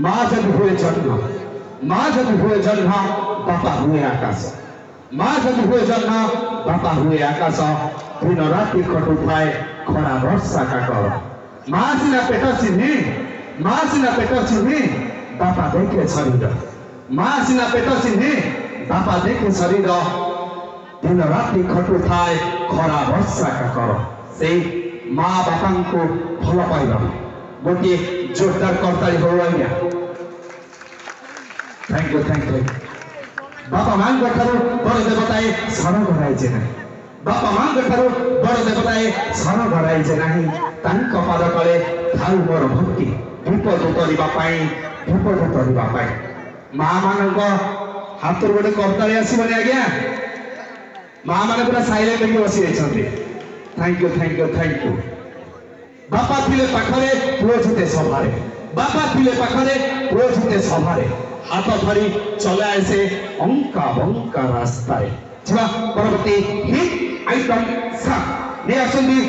মা যদি हुए जन्म মা যদি हुए जन्म बापा हुए आकाश মা যদি हुए जन्म बापा हुए आकाश दिन राति कटुଥାଏ खरा वर्षा काकर মা सिना पेट चिन्ही মা सिना पेट चिन्ही बापा देखे शरीर মা सिना पेट चिन्ही बापा देखे शरीर दिन राति कटुଥାଏ खरा वर्षा काकर से माँ बापा को भल पाइबा गोटे जोरदार करताली हो आज्ञा थैंक यू बापा मां बड़ देवताए शरण घराइजे ना बापा मां बड़ देवताए शरण घराइजे ना पाद तले थाउ मोर भक्ति विपद उतरवा माँ मान हाथ गोटे करताली आसबनी आज्ञा माँ मैंने पूरा साइलेंट बसी थैंक यू बापा थिले पाखरे पुओ जिते सभारे बापा थिले पाखरे पुओ जिते सभारे हाथ धरी चलाए से अंका बंका रास्ताए परवर्ती हिट आइटम सा ने आसंदी